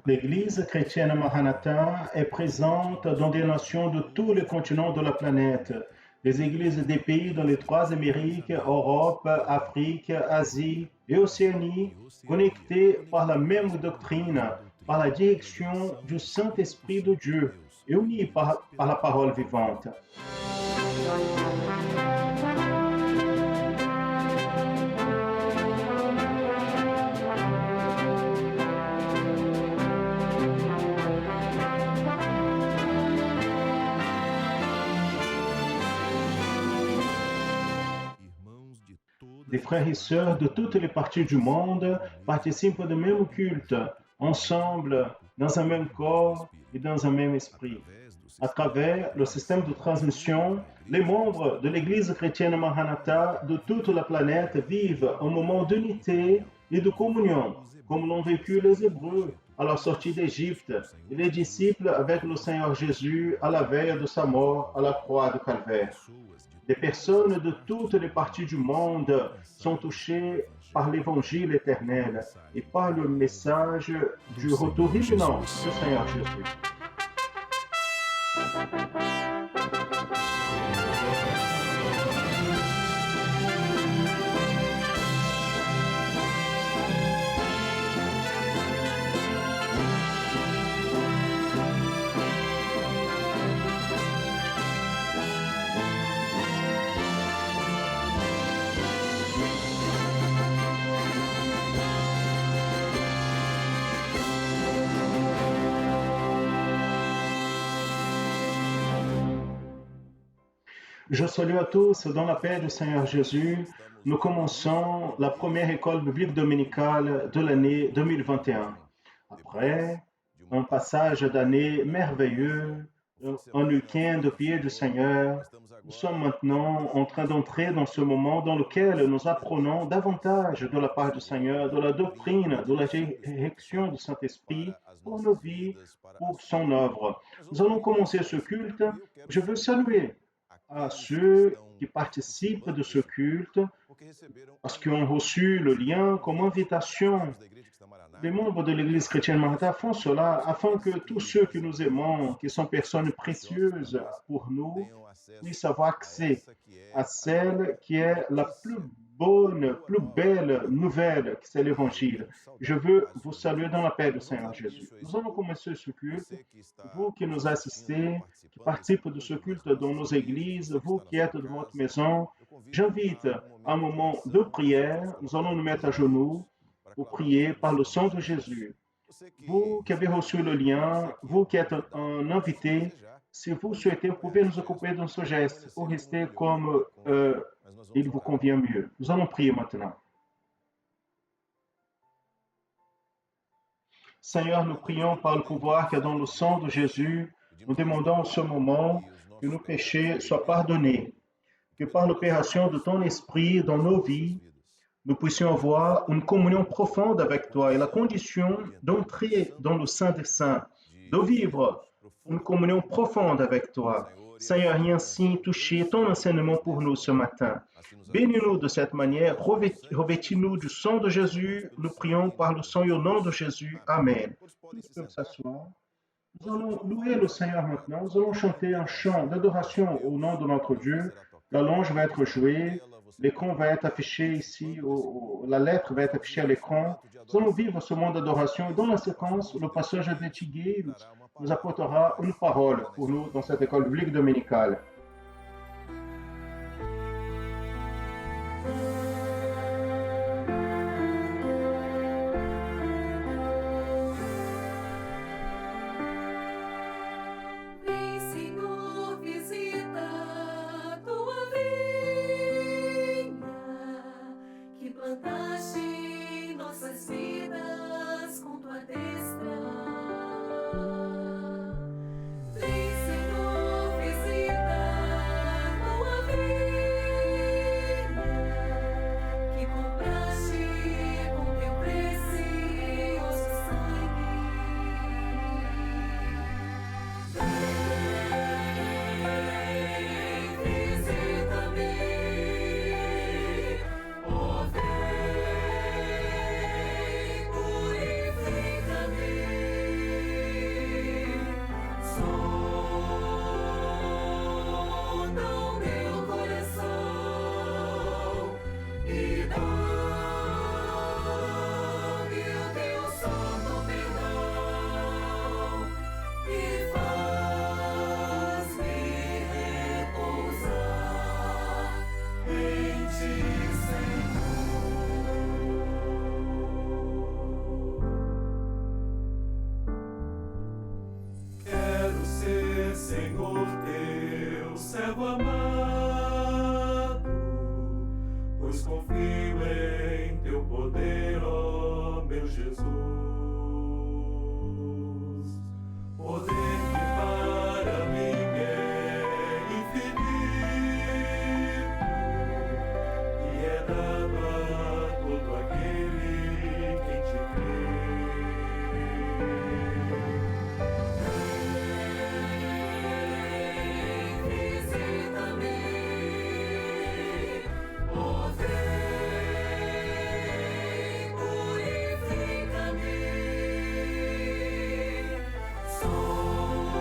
L'Église chrétienne Maranatha est présente dans des nations de tous les continents de la planète. Les églises des pays dans les trois Amériques, Europe, Afrique, Asie et Océanie, connectées par la même doctrine, par la direction du Saint-Esprit de Dieu et unies par la parole vivante. Des frères et sœurs de toutes les parties du monde participent du même culte, ensemble, dans un même corps et dans un même esprit. À travers le système de transmission, les membres de l'Église chrétienne Maranatha de toute la planète vivent un moment d'unité et de communion, comme l'ont vécu les Hébreux à la sortie d'Égypte et les disciples avec le Seigneur Jésus à la veille de sa mort à la croix de Calvaire. Des personnes de toutes les parties du monde sont touchées par l'évangile éternel et par le message du retour imminent du Seigneur Jésus. Je salue à tous dans la paix du Seigneur Jésus. Nous commençons la première école biblique dominicale de l'année 2021. Après un passage d'année merveilleux, un week-end au pied du Seigneur, nous sommes maintenant en train d'entrer dans ce moment dans lequel nous apprenons davantage de la part du Seigneur, de la doctrine, de la direction du Saint-Esprit pour nos vies, pour son œuvre. Nous allons commencer ce culte. Je veux saluer à ceux qui participent de ce culte, parce qu'ils ont reçu le lien comme invitation. Les membres de l'Église chrétienne Maranatha font cela afin que tous ceux que nous aimons, qui sont personnes précieuses pour nous, puissent avoir accès à celle qui est la plus bonne, plus belle nouvelle, qui c'est l'Évangile. Je veux vous saluer dans la paix du Seigneur Jésus. Nous allons commencer ce culte. Vous qui nous assistez, qui participent de ce culte dans nos églises, vous qui êtes de votre maison, j'invite à un moment de prière. Nous allons nous mettre à genoux pour prier par le sang de Jésus. Vous qui avez reçu le lien, vous qui êtes un invité, si vous souhaitez, vous pouvez nous occuper dans ce geste pour rester comme il vous convient mieux. Nous allons prier maintenant. Seigneur, nous prions par le pouvoir qui est dans le sang de Jésus. Nous demandons en ce moment que nos péchés soient pardonnés, que par l'opération de ton esprit dans nos vies, nous puissions avoir une communion profonde avec toi et la condition d'entrer dans le Saint des Saints, de vivre une communion profonde avec toi. Seigneur, et ainsi toucher ton enseignement pour nous ce matin. Bénis-nous de cette manière, revêtis-nous du sang de Jésus. Nous prions par le sang et au nom de Jésus. Amen. Tous peuvent s'asseoir. Nous allons louer le Seigneur maintenant. Nous allons chanter un chant d'adoration au nom de notre Dieu. La louange va être jouée. L'écran va être affiché ici, la lettre va être affichée à l'écran. Nous allons vivre ce moment d'adoration et dans la séquence, le passage de Tigui nous apportera une parole pour nous dans cette école biblique dominicale. Vem, Senhor, visita. servo amado, pois confio em teu poder, ó meu Jesus. Poder que para mim é infinito e é dado a todo aquele que te crê. Visita-me, ó vem, purifica-me, sonda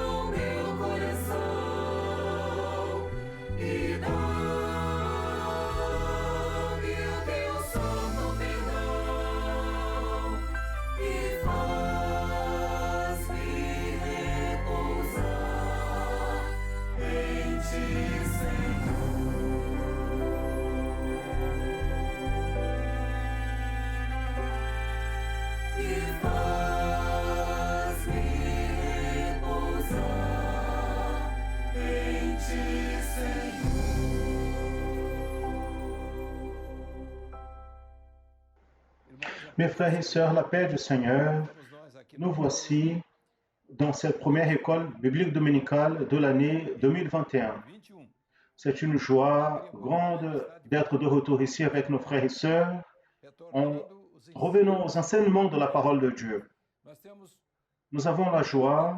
o meu coração e dá-me o teu santo perdão e faz-me repousar em ti, Senhor. E faz-me repousar em ti, Senhor. Mes frères et sœurs, la paix du Seigneur, nous voici dans cette première école biblique dominicale de l'année 2021. C'est une joie grande d'être de retour ici avec nos frères et sœurs en revenant aux enseignements de la parole de Dieu. Nous avons la joie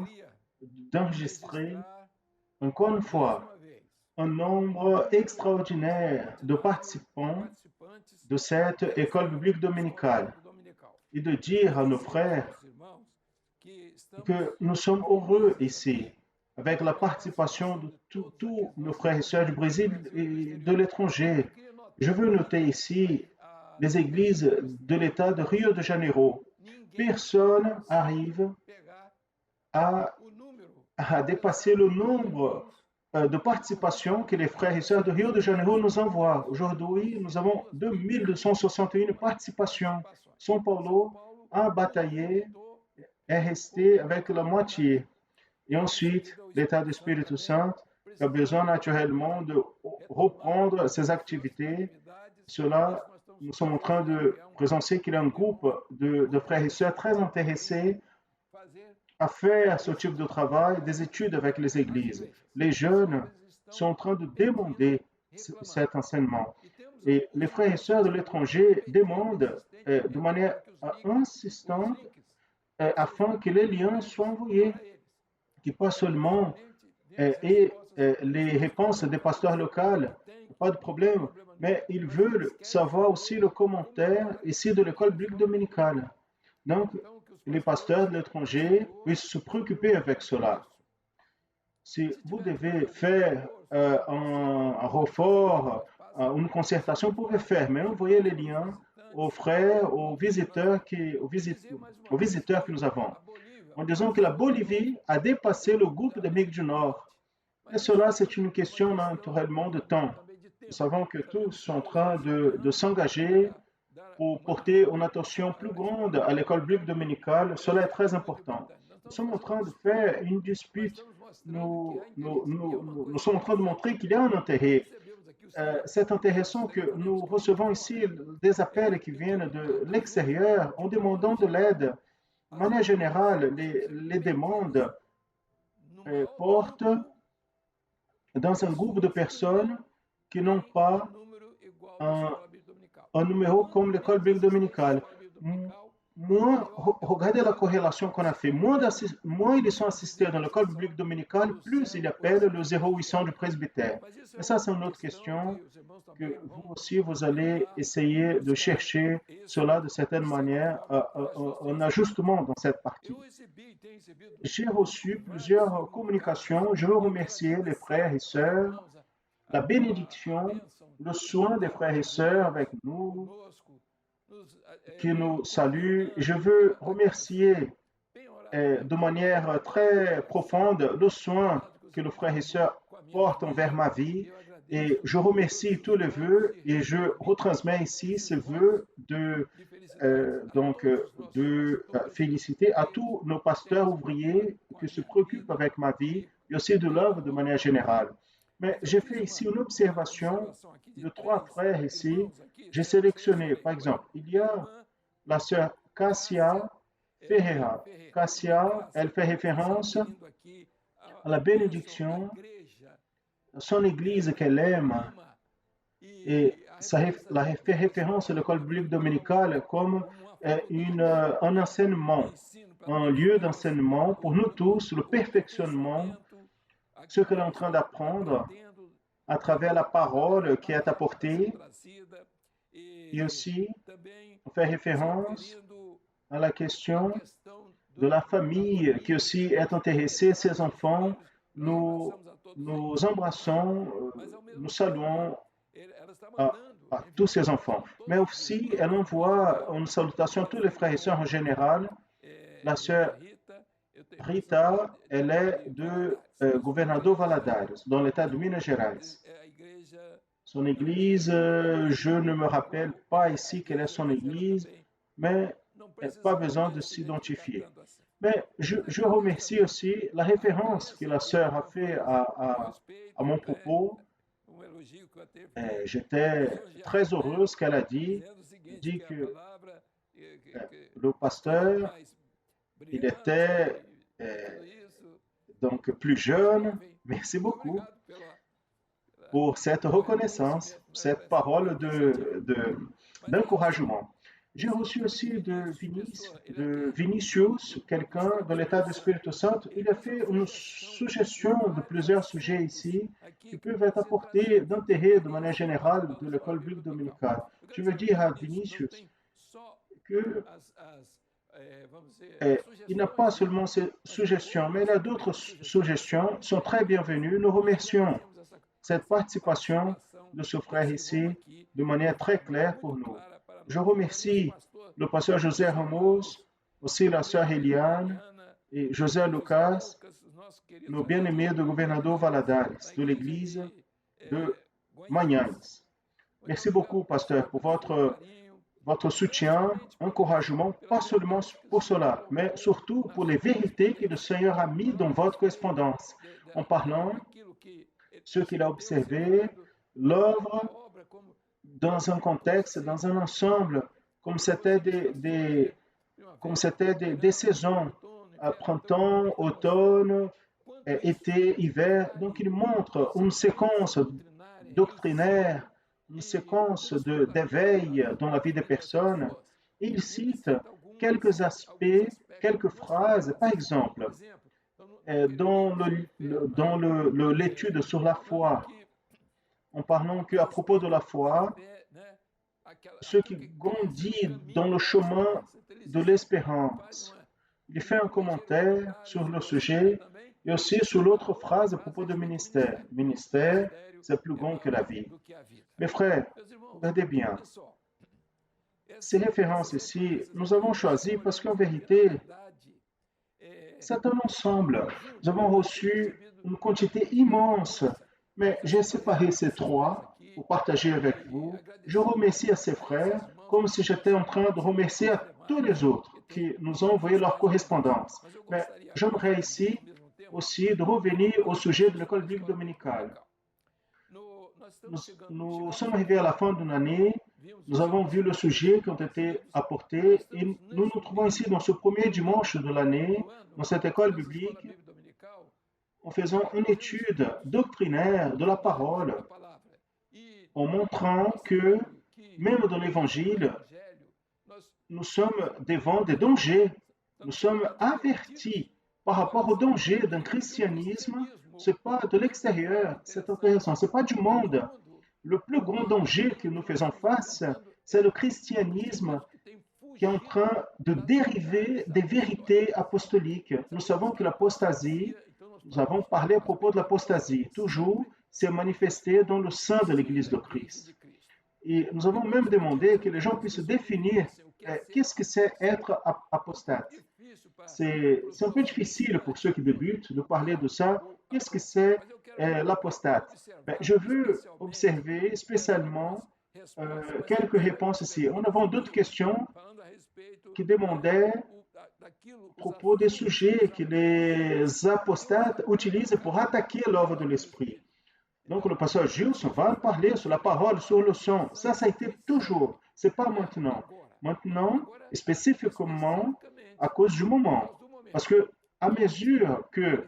d'enregistrer encore une fois un nombre extraordinaire de participants de cette école biblique dominicale et de dire à nos frères que nous sommes heureux ici avec la participation de tous nos frères et sœurs du Brésil et de l'étranger. Je veux noter ici les églises de l'État de Rio de Janeiro. Personne arrive à dépasser le nombre de participations que les frères et sœurs de Rio de Janeiro nous envoient. Aujourd'hui, nous avons 2261 participations. São Paulo a bataillé, est resté avec la moitié. Et ensuite, l'État du Espírito Santo a besoin naturellement de reprendre ses activités. Cela, nous sommes en train de présenter qu'il y a un groupe de frères et sœurs très intéressés à faire ce type de travail, des études avec les églises. Les jeunes sont en train de demander cet enseignement. Et les frères et sœurs de l'étranger demandent de manière insistante afin que les liens soient envoyés, que pas seulement et les réponses des pasteurs locaux, pas de problème, mais ils veulent savoir aussi le commentaire ici de l'école biblique dominicale. Donc, les pasteurs de l'étranger puissent se préoccuper avec cela. Si vous devez faire un renfort, une concertation, vous pouvez faire, mais envoyez les liens aux frères, aux visiteurs que nous avons, en disant que la Bolivie a dépassé le groupe d'Amérique du Nord. Et cela, c'est une question naturellement de temps. Nous savons que tous sont en train de s'engager pour porter une attention plus grande à l'école biblique dominicale. Cela est très important. Nous sommes en train de faire une dispute. Nous sommes en train de montrer qu'il y a un intérêt. C'est intéressant que nous recevons ici des appels qui viennent de l'extérieur en demandant de l'aide. De manière générale, les demandes portent dans un groupe de personnes qui n'ont pas un numéro comme l'école biblique dominicale. Moins, regardez la corrélation qu'on a fait. Moins ils sont assistés dans l'école biblique dominicale, plus ils appellent le 0800 du presbytère. Et ça, c'est une autre question que vous aussi, vous allez essayer de chercher cela de certaine manière, un ajustement dans cette partie. J'ai reçu plusieurs communications. Je veux remercier les frères et sœurs, la bénédiction, le soin des frères et sœurs avec nous, qui nous saluent. Je veux remercier de manière très profonde le soin que le frère et sœur portent envers ma vie. Et je remercie tous les vœux et je retransmets ici ces vœux de de féliciter à tous nos pasteurs ouvriers qui se préoccupent avec ma vie et aussi de l'œuvre de manière générale. Mais j'ai fait ici une observation de trois frères ici. J'ai sélectionné, par exemple, il y a la sœur Cassia Ferreira. Cassia, elle fait référence à la bénédiction, à son église qu'elle aime, et ça fait référence à l'école biblique dominicale comme un enseignement, un lieu d'enseignement pour nous tous, le perfectionnement, ce qu'elle est en train d'apprendre à travers la parole qui est apportée. Et aussi, on fait référence à la question de la famille qui aussi est intéressée, ses enfants. Nous embrassons, nous saluons à tous ses enfants. Mais aussi, elle envoie une salutation à tous les frères et sœurs en général. La sœur Rita, elle est de Governador Valadares, dans l'état de Minas Gerais. Son église, je ne me rappelle pas ici quelle est son église, mais pas besoin de s'identifier. Mais je remercie aussi la référence que la sœur a fait à mon propos. J'étais très heureuse qu'elle a dit que le pasteur, il était donc plus jeune. Merci beaucoup pour cette reconnaissance, cette parole d'encouragement. J'ai reçu aussi de Vinicius, quelqu'un de l'état de Spirito Santo. Il a fait une suggestion de plusieurs sujets ici qui peuvent être apportés d'intérêt de manière générale de l'école biblique dominicale. Je veux dire à Vinicius que il n'a pas seulement ces suggestions, mais il a d'autres suggestions qui sont très bienvenues. Nous remercions cette participation de ce frère ici de manière très claire pour nous. Je remercie le pasteur José Ramos, aussi la sœur Eliane et José Lucas, nos bien-aimés de Governador Valadares, de l'église de Manhães. Merci beaucoup, pasteur, pour votre soutien, encouragement, pas seulement pour cela, mais surtout pour les vérités que le Seigneur a mis dans votre correspondance, en parlant ce qu'il a observé, l'œuvre, dans un contexte, dans un ensemble, comme c'était des saisons, printemps, automne, été, hiver. Donc, il montre une séquence doctrinaire, une séquence d'éveil dans la vie des personnes. Il cite quelques aspects, quelques phrases, par exemple, dans l'étude sur la foi, en parlant qu'à propos de la foi, ce qui grandit dans le chemin de l'espérance. Il fait un commentaire sur le sujet et aussi sur l'autre phrase à propos du ministère. Ministère, c'est plus grand que la vie. Mes frères, regardez bien. Ces références ici, nous avons choisi parce qu'en vérité, c'est un ensemble. Nous avons reçu une quantité immense, mais j'ai séparé ces trois pour partager avec vous. Je remercie à ces frères comme si j'étais en train de remercier à tous les autres qui nous ont envoyé leur correspondance. Mais j'aimerais ici aussi de revenir au sujet de l'école biblique dominicale. Nous sommes arrivés à la fin d'une année, nous avons vu le sujet qui ont été apportés et nous nous trouvons ici dans ce premier dimanche de l'année, dans cette école biblique, en faisant une étude doctrinaire de la parole, en montrant que même dans l'Évangile, nous sommes devant des dangers, nous sommes avertis par rapport au danger d'un christianisme. Ce n'est pas de l'extérieur, c'est intéressant, ce n'est pas du monde. Le plus grand danger que nous faisons face, c'est le christianisme qui est en train de dériver des vérités apostoliques. Nous savons que l'apostasie, nous avons parlé à propos de l'apostasie, toujours s'est manifestée dans le sein de l'Église de Christ. Et nous avons même demandé que les gens puissent définir qu'est-ce que c'est être apostate. C'est un peu difficile pour ceux qui débutent de parler de ça. Qu'est-ce que c'est l'apostate? Je veux observer spécialement quelques réponses ici. En avant d'autres questions, qui demandait à propos des sujets que les apostates utilisent pour attaquer l'œuvre de l'Esprit. Donc, le pasteur Gilson va parler sur la parole, sur le son. Ça a été toujours. Ce n'est pas maintenant. Maintenant, spécifiquement, à cause du moment. Parce que, à mesure que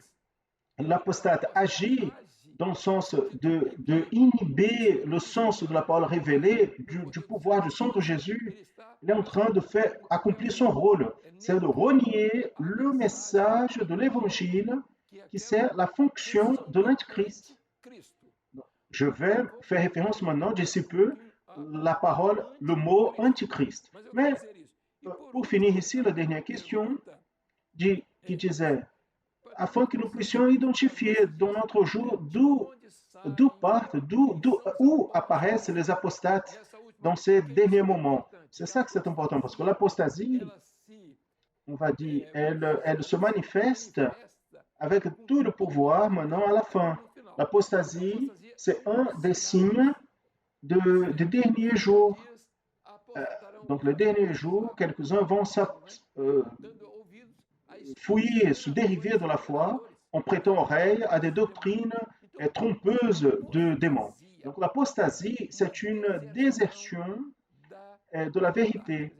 l'apostate agit dans le sens de inhiber le sens de la parole révélée, du pouvoir du sang de Jésus, il est en train de accomplir son rôle. C'est de renier le message de l'évangile qui sert la fonction de l'Antichrist. Je vais faire référence maintenant, d'ici peu, la parole, le mot Antichrist. Mais pour finir ici, la dernière question qui disait, afin que nous puissions identifier dans notre jour où apparaissent les apostates dans ces derniers moments. C'est ça que c'est important, parce que l'apostasie, on va dire, elle se manifeste avec tout le pouvoir maintenant à la fin. L'apostasie, c'est un des signes des derniers jours. Donc, les derniers jours, quelques-uns vont fouiller, se dériver de la foi en prêtant oreille à des doctrines trompeuses de démons. Donc, l'apostasie, c'est une désertion de la vérité.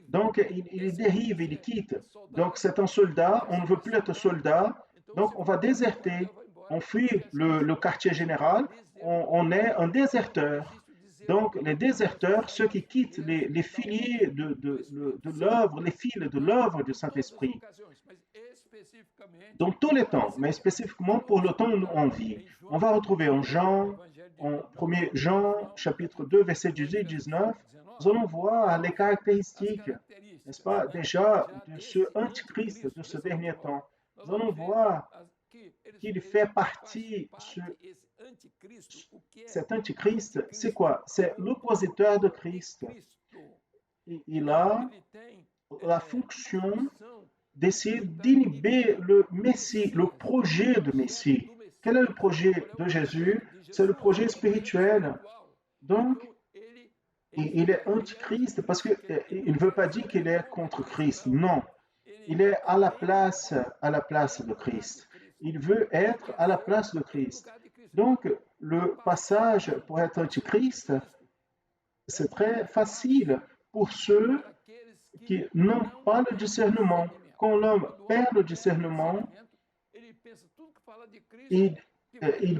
Donc, il dérive, il quitte. Donc, c'est un soldat, on ne veut plus être soldat, donc on va déserter. On fuit le quartier général, on est un déserteur. Donc, les déserteurs, ceux qui quittent les filiers de l'œuvre, les fils de l'œuvre du Saint-Esprit. Dans tous les temps, mais spécifiquement pour le temps où on vit. On va retrouver en 1 Jean, chapitre 2, verset 18-19, nous allons voir les caractéristiques, n'est-ce pas, déjà de ce Antichrist de ce dernier temps. Nous allons voir qu'il fait partie, cet Antichrist, c'est quoi? C'est l'oppositeur de Christ. Il a la fonction d'essayer d'inhiber le Messie, le projet de Messie. Quel est le projet de Jésus? C'est le projet spirituel. Donc, il est antichrist parce qu'il ne veut pas dire qu'il est contre Christ. Non, il est à la place de Christ. Il veut être à la place de Christ. Donc, le passage pour être antichrist, c'est très facile pour ceux qui n'ont pas le discernement. Quand l'homme perd le discernement, il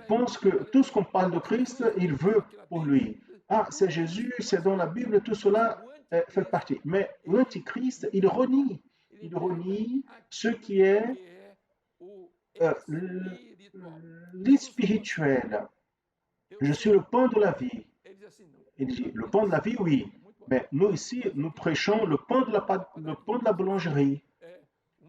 pense que tout ce qu'on parle de Christ, il veut pour lui. Ah, c'est Jésus, c'est dans la Bible, tout cela fait partie. Mais l'Antichrist, il renie ce qui est l'espirituel. Je suis le pain de la vie. Il dit, le pain de la vie, oui. Mais nous ici, nous prêchons le pain de la boulangerie.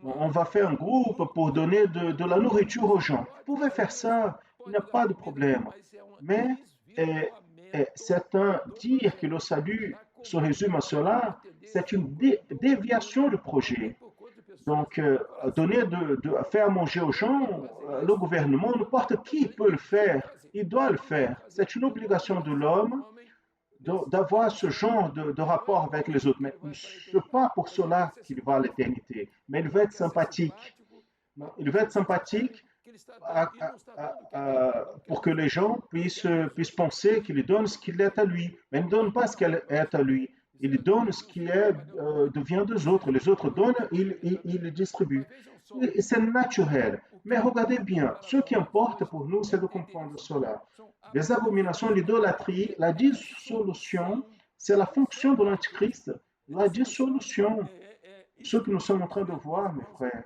On va faire un groupe pour donner de la nourriture aux gens. Vous pouvez faire ça, il n'y a pas de problème. Mais c'est un dire que le salut se résume à cela, c'est une déviation du projet. Donc, faire manger aux gens, le gouvernement, n'importe qui peut le faire, il doit le faire. C'est une obligation de l'homme d'avoir ce genre de rapport avec les autres. Mais ce n'est pas pour cela qu'il va à l'éternité, mais il veut être sympathique. Il veut être sympathique pour que les gens puissent penser qu'il donne ce qu'il est à lui. Mais il ne donne pas ce qu'il est à lui. Il donne ce qui devient des autres. Les autres donnent, il distribue. C'est naturel. Mais regardez bien, ce qui importe pour nous, c'est de comprendre cela. Les abominations, l'idolâtrie, la dissolution, c'est la fonction de l'Antichrist. La dissolution, ce que nous sommes en train de voir, mes frères.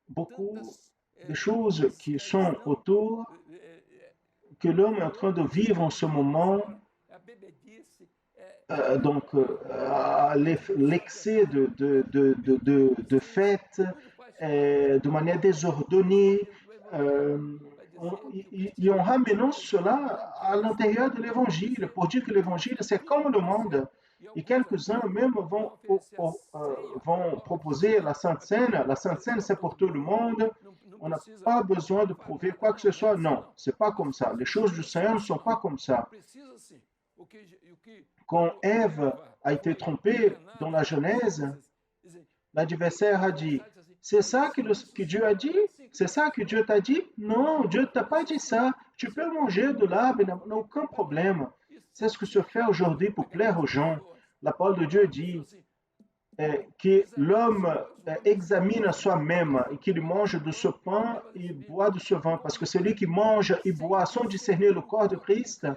Beaucoup de choses qui sont autour, que l'homme est en train de vivre en ce moment, l'excès de fêtes, de manière désordonnée, ils ont ramené cela à l'intérieur de l'Évangile, pour dire que l'Évangile, c'est comme le monde. Et quelques-uns même vont proposer la Sainte Seine. La Sainte Seine, c'est pour tout le monde. On n'a pas besoin de prouver quoi que ce soit. Non, c'est pas comme ça. Les choses du Seigneur ne sont pas comme ça. Quand Ève a été trompée dans la Genèse, l'adversaire a dit, c'est ça que Dieu a dit? C'est ça que Dieu t'a dit? Non, Dieu ne t'a pas dit ça. Tu peux manger de l'arbre, il n'y a aucun problème. C'est ce que se fait aujourd'hui pour plaire aux gens. La parole de Dieu dit que l'homme examine soi-même et qu'il mange de ce pain et boit de ce vin. Parce que celui qui mange et boit sans discerner le corps de Christ,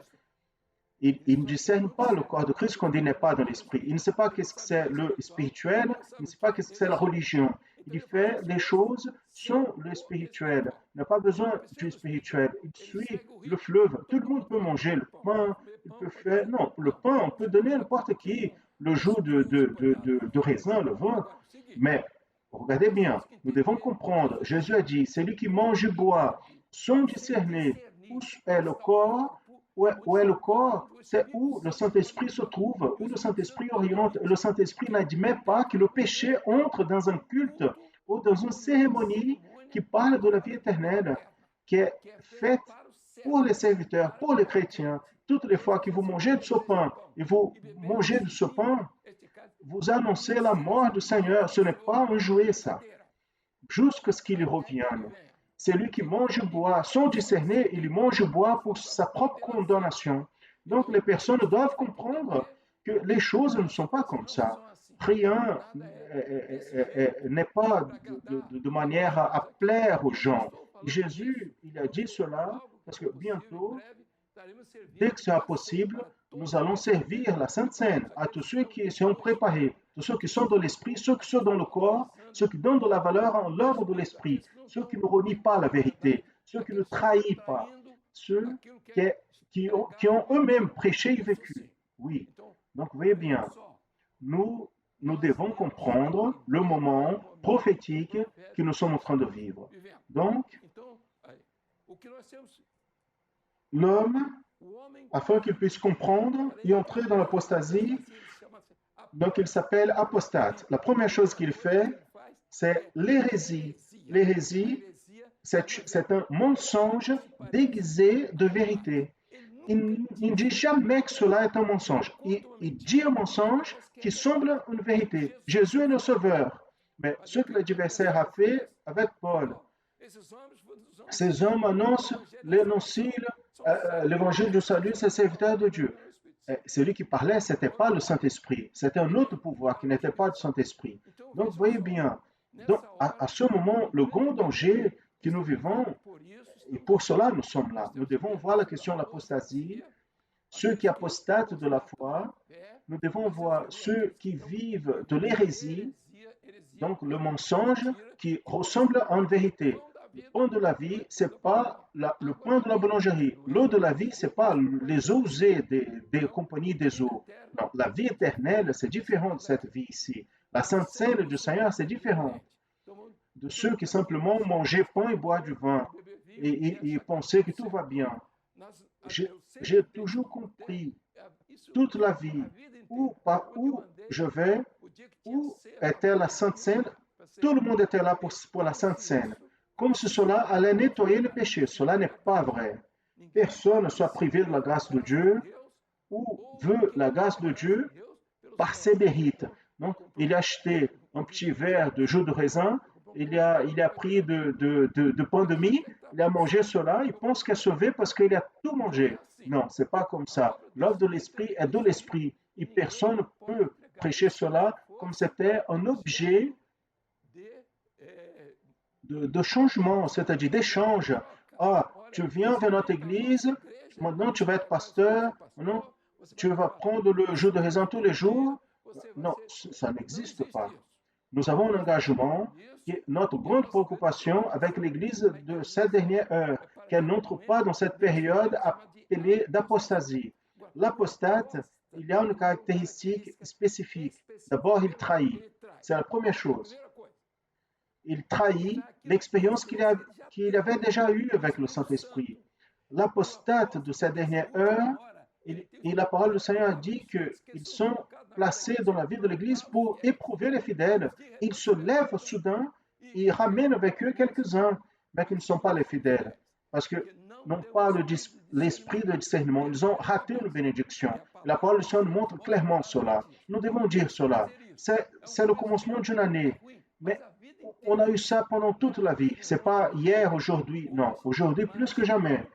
il ne discerne pas le corps de Christ quand il n'est pas dans l'esprit. Il ne sait pas qu'est-ce que c'est le spirituel, il ne sait pas qu'est-ce que c'est la religion. Il fait les choses sans le spirituel. Il n'a pas besoin du spirituel. Il suit le fleuve. Tout le monde peut manger le pain. Il peut faire... Non, le pain, on peut donner à n'importe qui. Le jus de raisin, le vin. Mais regardez bien, nous devons comprendre. Jésus a dit, celui qui mange et boit sans discerner où est le corps, où est le corps, c'est où le Saint-Esprit se trouve, où le Saint-Esprit oriente. Le Saint-Esprit n'admet pas que le péché entre dans un culte ou dans une cérémonie qui parle de la vie éternelle, qui est faite pour les serviteurs, pour les chrétiens. Toutes les fois que vous mangez de ce pain et vous mangez de ce pain, vous annoncez la mort du Seigneur. Ce n'est pas un jouet, ça. Jusqu'à ce qu'il revienne. Celui qui mange et boit sans discerner, il mange et boit pour sa propre condamnation. Donc les personnes doivent comprendre que les choses ne sont pas comme ça. Rien n'est pas de manière à plaire aux gens. Jésus, il a dit cela parce que bientôt, dès que sera possible, nous allons servir la Sainte Seine à tous ceux qui sont préparés, tous ceux qui sont dans l'esprit, ceux qui sont dans le corps, ceux qui donnent de la valeur en l'œuvre de l'esprit, ceux qui ne renient pas la vérité, ceux qui ne trahissent pas, ceux qui ont eux-mêmes prêché et vécu. Oui. Donc, vous voyez bien, nous devons comprendre le moment prophétique que nous sommes en train de vivre. Donc, l'homme, afin qu'il puisse comprendre et entrer dans l'apostasie, donc il s'appelle apostate. La première chose qu'il fait, c'est l'hérésie. L'hérésie, c'est un mensonge déguisé de vérité. Il ne dit jamais que cela est un mensonge. Il dit un mensonge qui semble une vérité. Jésus est le sauveur. Mais ce que l'adversaire a fait avec Paul, ces hommes annoncent l'évangile du salut, c'est serviteur de Dieu. Celui qui parlait, ce n'était pas le Saint-Esprit. C'était un autre pouvoir qui n'était pas du Saint-Esprit. Donc, vous voyez bien, donc, à ce moment, le grand danger que nous vivons, et pour cela nous sommes là. Nous devons voir la question de l'apostasie, ceux qui apostatent de la foi. Nous devons voir ceux qui vivent de l'hérésie, donc le mensonge qui ressemble à une vérité. Le pain de la vie, ce n'est pas le pain de la boulangerie. L'eau de la vie, ce n'est pas les eaux usées des compagnies des eaux. Non, la vie éternelle, c'est différent de cette vie ici. La Sainte Seine du Seigneur, c'est différent de ceux qui simplement mangeaient pain et boivent du vin et pensaient que tout va bien. J'ai toujours compris toute la vie, par où je vais, où était la Sainte Seine, tout le monde était là pour la Sainte Seine. Comme si cela allait nettoyer le péché. Cela n'est pas vrai. Personne ne soit privé de la grâce de Dieu ou veut la grâce de Dieu par ses mérites. Donc, il a acheté un petit verre de jus de raisin, il a pris de pain de mie, il a mangé cela, il pense qu'il est sauvé parce qu'il a tout mangé. Non, ce n'est pas comme ça. L'œuvre de l'esprit est de l'esprit. Et personne ne peut prêcher cela comme c'était un objet de changement, c'est-à-dire d'échange. Ah, tu viens vers notre église, maintenant tu vas être pasteur, maintenant tu vas prendre le jus de raisin tous les jours. Non, ça n'existe pas. Nous avons un engagement qui est notre grande préoccupation avec l'église de cette dernière heure, qu'elle n'entre pas dans cette période appelée d'apostasie. L'apostate, il y a une caractéristique spécifique. D'abord, il trahit. C'est la première chose. Il trahit l'expérience qu'il avait déjà eue avec le Saint-Esprit. L'apostate de cette dernière heure, et la parole du Seigneur dit qu'ils sont placés dans la vie de l'Église pour éprouver les fidèles. Ils se lèvent soudain et ramènent avec eux quelques-uns, mais qui ne sont pas les fidèles. Parce que n'ont pas l'esprit de discernement. Ils ont raté une bénédiction. La parole du Seigneur nous montre clairement cela. Nous devons dire cela. C'est le commencement d'une année. Mais on a eu ça pendant toute la vie. Ce n'est pas hier, aujourd'hui. Non, aujourd'hui plus que jamais.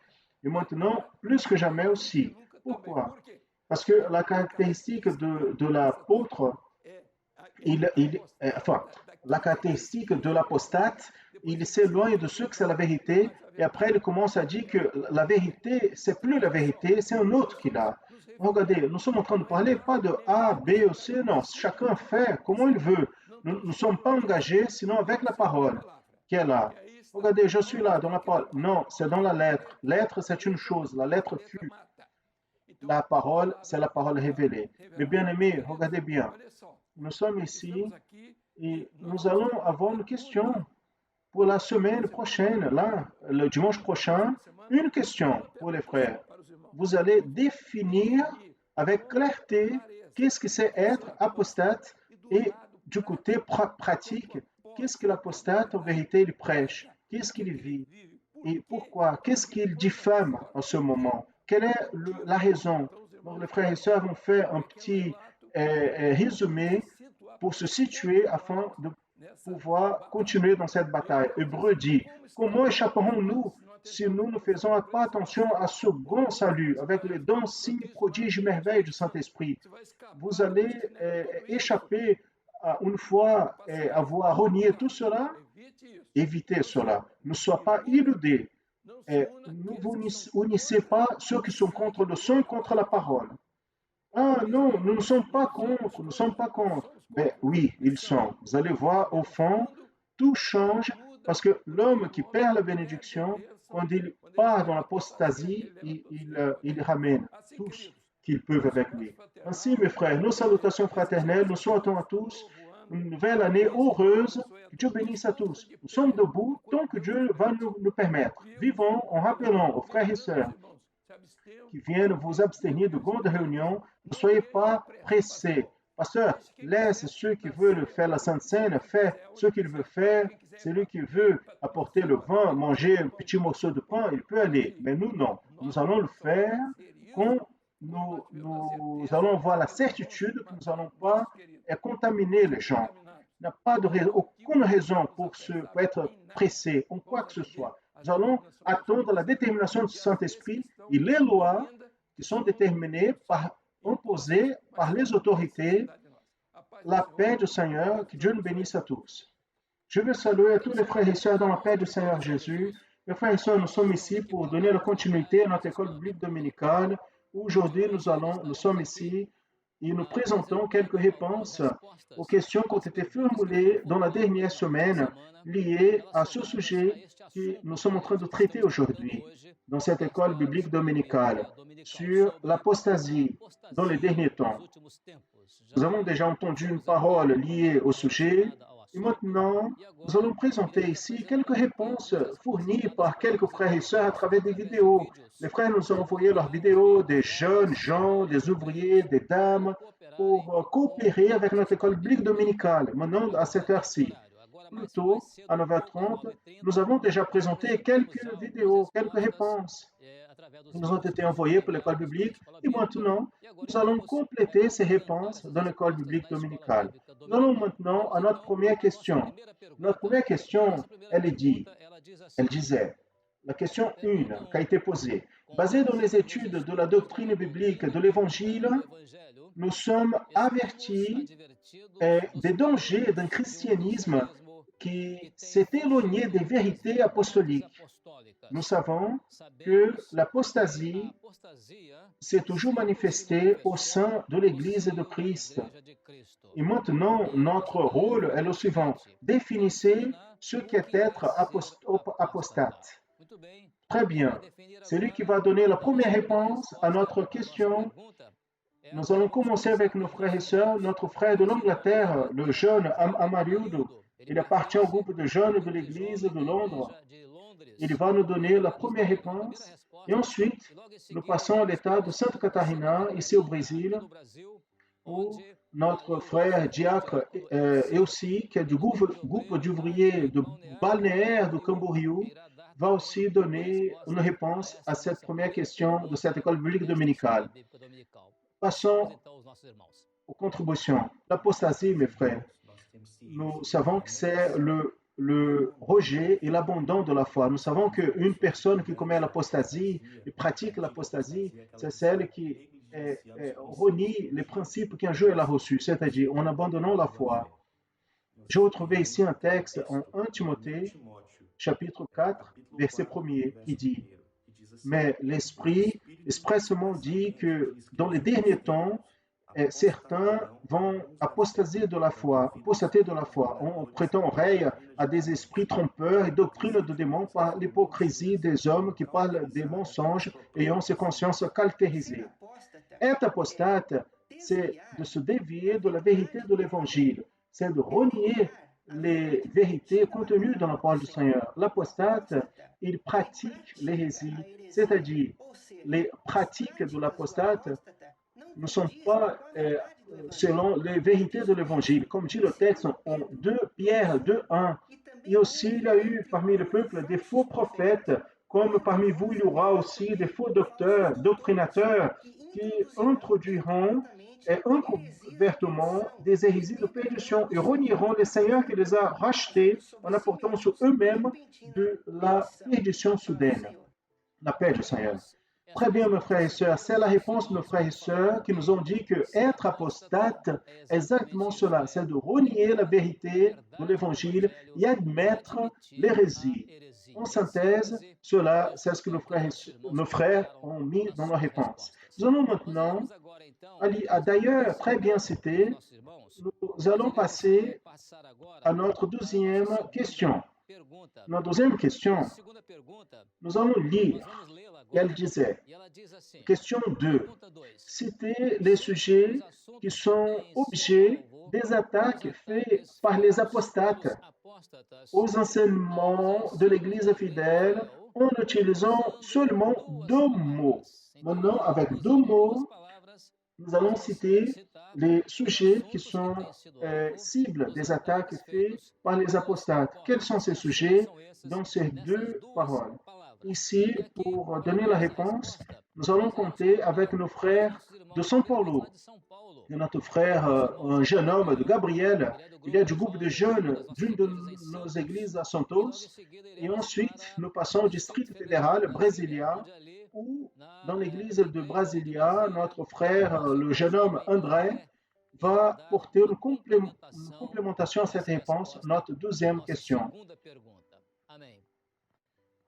Et maintenant, plus que jamais aussi. Pourquoi? Parce que la caractéristique de l'apôtre, la caractéristique de l'apostate, il s'éloigne de ce que c'est la vérité, et après il commence à dire que la vérité, c'est plus la vérité, c'est un autre qui l'a. Regardez, nous sommes en train de parler pas de A, B ou C, non, chacun fait comme il veut. Nous ne sommes pas engagés, sinon avec la parole qui est là. Regardez, je suis là dans la parole. Non, c'est dans la lettre. Lettre, c'est une chose, la lettre Q. La parole, c'est la parole révélée. Mais bien aimés, regardez bien. Nous sommes ici et nous allons avoir une question pour la semaine prochaine, là, le dimanche prochain, une question pour les frères. Vous allez définir avec clarté qu'est-ce que c'est être apostate et du côté pratique, qu'est-ce que l'apostate en vérité il prêche, qu'est-ce qu'il vit et pourquoi, qu'est-ce qu'il diffame en ce moment, quelle est la raison. Donc les frères et sœurs vont faire un petit résumé pour se situer afin de pouvoir continuer dans cette bataille. Hébreu dit, comment échapperons-nous si nous ne faisons pas attention à ce grand salut avec les dons, signes, prodiges, merveilles du Saint-Esprit? Vous allez échapper une fois avoir renié tout cela. Évitez cela. Ne soyez pas illudés. Ne vous unissez pas ceux qui sont contre le sang, contre la parole. Ah non, nous ne sommes pas contre, nous ne sommes pas contre. Mais oui, ils sont. Vous allez voir, au fond, tout change parce que l'homme qui perd la bénédiction, quand il part dans l'apostasie, il ramène tous qu'ils peuvent avec lui. Ainsi, mes frères, nos salutations fraternelles, nous souhaitons à tous une nouvelle année heureuse. Que Dieu bénisse à tous. Nous sommes debout tant que Dieu va nous permettre. Vivons en rappelant aux frères et sœurs qui viennent vous abstenir de grandes réunions. Ne soyez pas pressés. Pasteur, laisse ceux qui veulent faire la Sainte Seine faire ce qu'ils veulent faire. Celui qui veut apporter le vin, manger un petit morceau de pain, il peut aller. Mais nous, non. Nous allons le faire quand nous allons avoir la certitude que nous n'allons pas contaminer les gens. Il n'y a pas aucune raison pour être pressé en quoi que ce soit. Nous allons attendre la détermination du Saint-Esprit et les lois qui sont déterminées imposées par les autorités. La paix du Seigneur, que Dieu nous bénisse à tous. Je veux saluer à tous les frères et sœurs dans la paix du Seigneur Jésus. Mes frères et sœurs, nous sommes ici pour donner la continuité à notre école biblique dominicale. Aujourd'hui, nous sommes ici et nous présentons quelques réponses aux questions qui ont été formulées dans la dernière semaine liées à ce sujet que nous sommes en train de traiter aujourd'hui dans cette école biblique dominicale sur l'apostasie dans les derniers temps. Nous avons déjà entendu une parole liée au sujet et maintenant nous allons présenter ici quelques réponses fournies par quelques frères et sœurs à travers des vidéos. Les frères nous ont envoyé leurs vidéos, des jeunes gens, des ouvriers, des dames, pour coopérer avec notre école biblique dominicale. Maintenant, à cette heure-ci, plus tôt, à 9h30, nous avons déjà présenté quelques vidéos, quelques réponses qui nous ont été envoyées pour l'école biblique. Et maintenant, nous allons compléter ces réponses dans l'école biblique dominicale. Nous allons maintenant à notre première question. Notre première question, elle disait, la question 1 qui a été posée, basée dans les études de la doctrine biblique de l'Évangile, nous sommes avertis des dangers d'un christianisme qui s'est éloigné des vérités apostoliques. Nous savons que l'apostasie s'est toujours manifestée au sein de l'Église de Christ. Et maintenant, notre rôle est le suivant. Définissez ce qu'est être apostate. Très bien. C'est lui qui va donner la première réponse à notre question. Nous allons commencer avec nos frères et sœurs. Notre frère de l'Angleterre, le jeune Amariudo, il appartient au groupe de jeunes de l'Église de Londres. Il va nous donner la première réponse. Et ensuite, nous passons à l'État de Santa Catarina, ici au Brésil, où notre frère diacre et aussi, qui est du groupe d'ouvriers de balnéaire de Camboriú, va aussi donner une réponse à cette première question de cette école biblique dominicale. Passons aux contributions. L'apostasie, mes frères, nous savons que c'est le rejet et l'abandon de la foi. Nous savons qu'une personne qui commet l'apostasie et pratique l'apostasie, c'est celle qui renie les principes qu'un jour elle a reçus, c'est-à-dire en abandonnant la foi. Je retrouvais ici un texte en 1 Timothée, chapitre 4, verset 1er, qui dit: mais l'Esprit expressement dit que dans les derniers temps, certains vont apostater de la foi, en prêtant oreille à des esprits trompeurs et doctrines de démons par l'hypocrisie des hommes qui parlent des mensonges ayant ces consciences caractérisées. Être apostate, c'est de se dévier de la vérité de l'Évangile, c'est de renier les vérités contenues dans la parole du Seigneur. L'apostate, il pratique l'hérésie, c'est-à-dire les pratiques de l'apostate ne sont pas selon les vérités de l'Évangile. Comme dit le texte en 2 Pierre 2:1, et aussi il y a eu parmi le peuple des faux prophètes, comme parmi vous il y aura aussi des faux docteurs, doctrinateurs, qui introduiront ouvertement des hérésies de perdition et renieront le Seigneur qui les a rachetés en apportant sur eux-mêmes de la perdition soudaine. La paix du Seigneur. Très bien, mes frères et sœurs, c'est la réponse, mes frères et sœurs, qui nous ont dit que être apostate, exactement cela, c'est de renier la vérité de l'Évangile et admettre l'hérésie. En synthèse, cela, c'est ce que nos frères ont mis dans la réponse. Nous allons maintenant, Ali a d'ailleurs très bien cité, nous allons passer à notre deuxième question. Notre deuxième question, nous allons lire. Et elle disait, question 2, citer les sujets qui sont objets des attaques faites par les apostates aux enseignements de l'Église fidèle en utilisant seulement 2 mots. Maintenant, avec 2 mots, nous allons citer les sujets qui sont cibles des attaques faites par les apostates. Quels sont ces sujets dans ces 2 paroles? Ici, pour donner la réponse, nous allons compter avec nos frères de São Paulo. Et notre frère, un jeune homme de Gabriel, il est du groupe de jeunes d'une de nos églises à Santos. Et ensuite, nous passons au district fédéral, Brasilia, où dans l'église de Brasilia, notre frère, le jeune homme André, va porter une complémentation à cette réponse, notre deuxième question.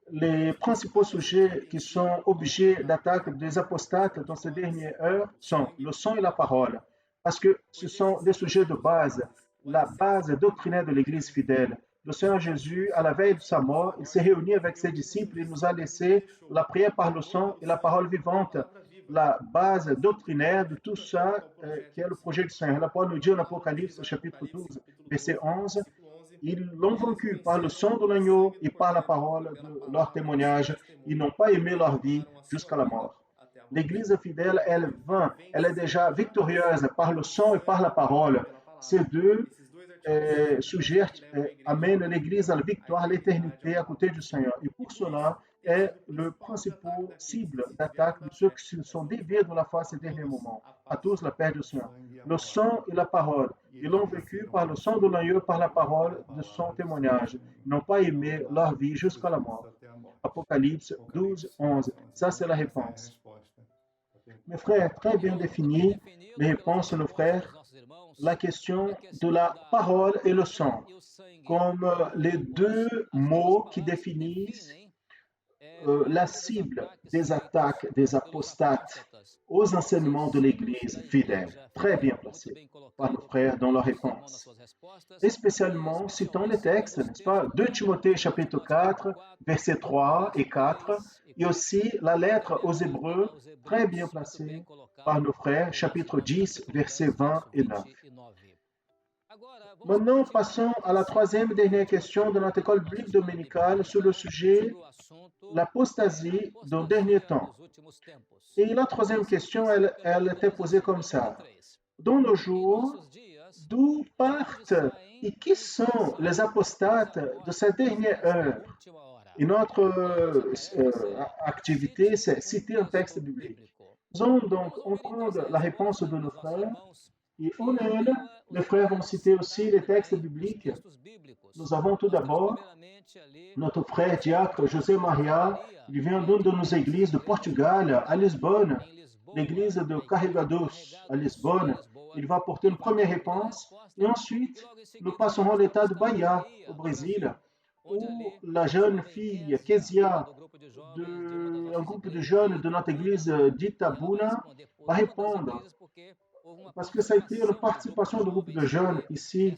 Les principaux sujets qui sont objets d'attaque des apostates dans ces dernières heures sont le sang et la parole, parce que ce sont des sujets de base, la base doctrinaire de l'Église fidèle. Le Seigneur Jésus, à la veille de sa mort, il s'est réuni avec ses disciples et nous a laissé la prière par le sang et la parole vivante, la base doctrinaire de tout ça qui est le projet du Seigneur. La parole nous dit en Apocalypse, chapitre 12, verset 11, ils l'ont vaincu par le sang de l'agneau et par la parole de leur témoignage. Ils n'ont pas aimé leur vie jusqu'à la mort. L'Église fidèle, elle est déjà victorieuse par le sang et par la parole. Ces 2 sujets amènent l'Église à la victoire, à l'éternité à côté du Seigneur. Et pour cela, est le principal cible d'attaque de ceux qui se sont déviés de la foi ces derniers moments. À tous, la paix du Seigneur. Le sang et la parole. Ils l'ont vécu par le sang de l'agneau, par la parole de son témoignage. Ils n'ont pas aimé leur vie jusqu'à la mort. Apocalypse 12, 11. Ça, c'est la réponse. Mes frères, très bien défini les réponses, nos frères. La question de la parole et le sang, comme les 2 mots qui définissent la cible des attaques des apostates aux enseignements de l'Église fidèle. Très bien placé par nos frères dans leur réponse. Et spécialement citant les textes, n'est-ce pas? 2 Timothée chapitre 4, versets 3 et 4, et aussi la lettre aux Hébreux, très bien placée par nos frères, chapitre 10, versets 20 et 9. Maintenant, passons à la troisième et dernière question de notre école biblique dominicale sur le sujet l'apostasie dans le dernier temps. Et la troisième question, elle était posée comme ça. Dans nos jours, d'où partent et qui sont les apostates de cette dernière heure? Et notre activité, c'est citer un texte biblique. Nous allons donc entendre la réponse de nos frères et en elle, les frères vont citer aussi les textes bibliques. Nous avons tout d'abord notre frère diacre José Maria, il vient d'une de nos églises de Portugal, à Lisbonne, l'église de Carregados, à Lisbonne. Il va apporter une première réponse et ensuite nous passerons à l'état de Bahia, au Brésil, où la jeune fille Kézia, un groupe de jeunes de notre église d'Itabuna, va répondre. Parce que ça a été une participation du groupe de jeunes ici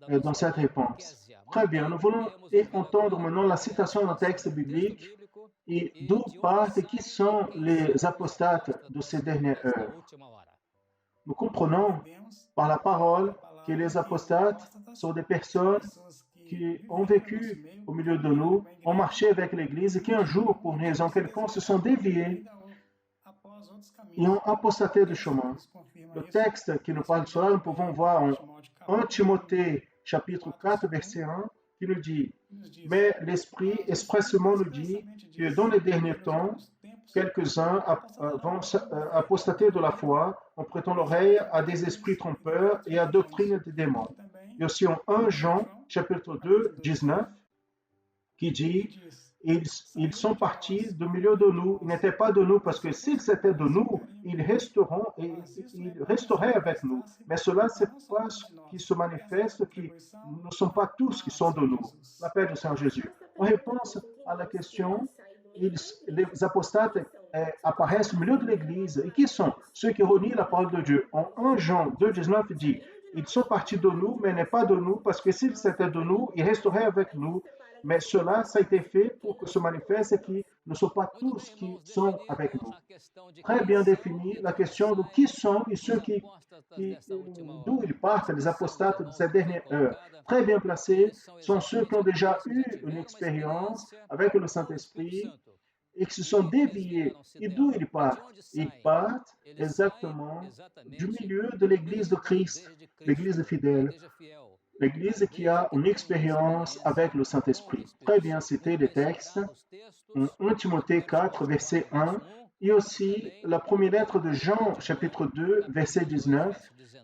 dans cette réponse. Très bien, nous voulons entendre maintenant la citation d'un texte biblique et d'où partent et qui sont les apostates de ces dernières heures. Nous comprenons par la parole que les apostates sont des personnes qui ont vécu au milieu de nous, ont marché avec l'Église et qui un jour, pour une raison quelconque, se sont déviés et ont apostaté du chemin. Le texte qui nous parle de cela, nous pouvons voir en 1 Timothée chapitre 4, verset 1, qui nous dit « Mais l'Esprit expressément nous dit que dans les derniers temps, quelques-uns vont apostater de la foi en prêtant l'oreille à des esprits trompeurs et à doctrine des démons. » Et aussi en 1 Jean chapitre 2, 19, qui dit ils sont partis du milieu de nous. Ils n'étaient pas de nous parce que s'ils étaient de nous, ils resteraient avec nous. Mais cela, c'est parce qu'ils se manifestent qu'ils ne sont pas tous qui sont de nous. La paix du Seigneur Jésus. En réponse à la question, les apostates apparaissent au milieu de l'Église. Et qui sont ceux qui renient la parole de Dieu? En 1 Jean 2, 19, il dit ils sont partis de nous, mais n'est pas de nous, parce que s'ils étaient de nous, ils resteraient avec nous. Mais cela, ça a été fait pour que se manifeste qu'ils ne sont pas tous qui sont avec nous. Très bien défini la question de qui sont et ceux d'où ils partent, les apostates de cette dernière heure. Très bien placés sont ceux qui ont déjà eu une expérience avec le Saint-Esprit et qui se sont déviés. Et d'où ils partent? Ils partent exactement du milieu de l'Église de Christ, l'Église fidèle. L'Église qui a une expérience avec le Saint-Esprit. Très bien cité les textes, 1 Timothée 4, verset 1, et aussi la première lettre de Jean, chapitre 2, verset 19,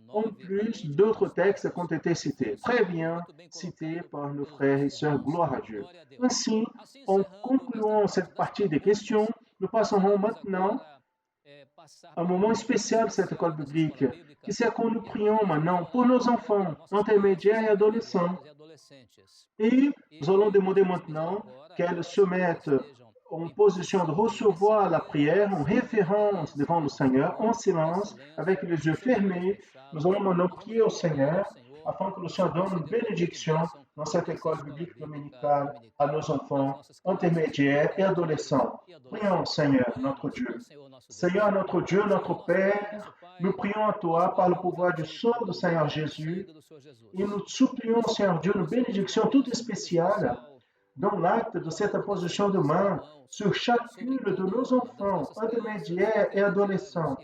en plus d'autres textes qui ont été cités. Très bien cités par nos frères et sœurs, gloire à Dieu. Ainsi, en concluant cette partie des questions, nous passerons maintenant un moment spécial de cette école biblique, qui c'est que nous prions maintenant pour nos enfants, intermédiaires et adolescents. Et nous allons demander maintenant qu'elles se mettent en position de recevoir la prière, en référence devant le Seigneur, en silence, avec les yeux fermés. Nous allons maintenant prier au Seigneur afin que le Seigneur donne une bénédiction dans cette école biblique dominicale à nos enfants, intermédiaires et adolescents. Prions, Seigneur, notre Dieu. Seigneur, notre Dieu, notre Père, nous prions à toi par le pouvoir du sang du Seigneur Jésus et nous supplions, Seigneur Dieu, une bénédiction toute spéciale dans l'acte de cette imposition de main sur chacune de nos enfants, intermédiaires et adolescents,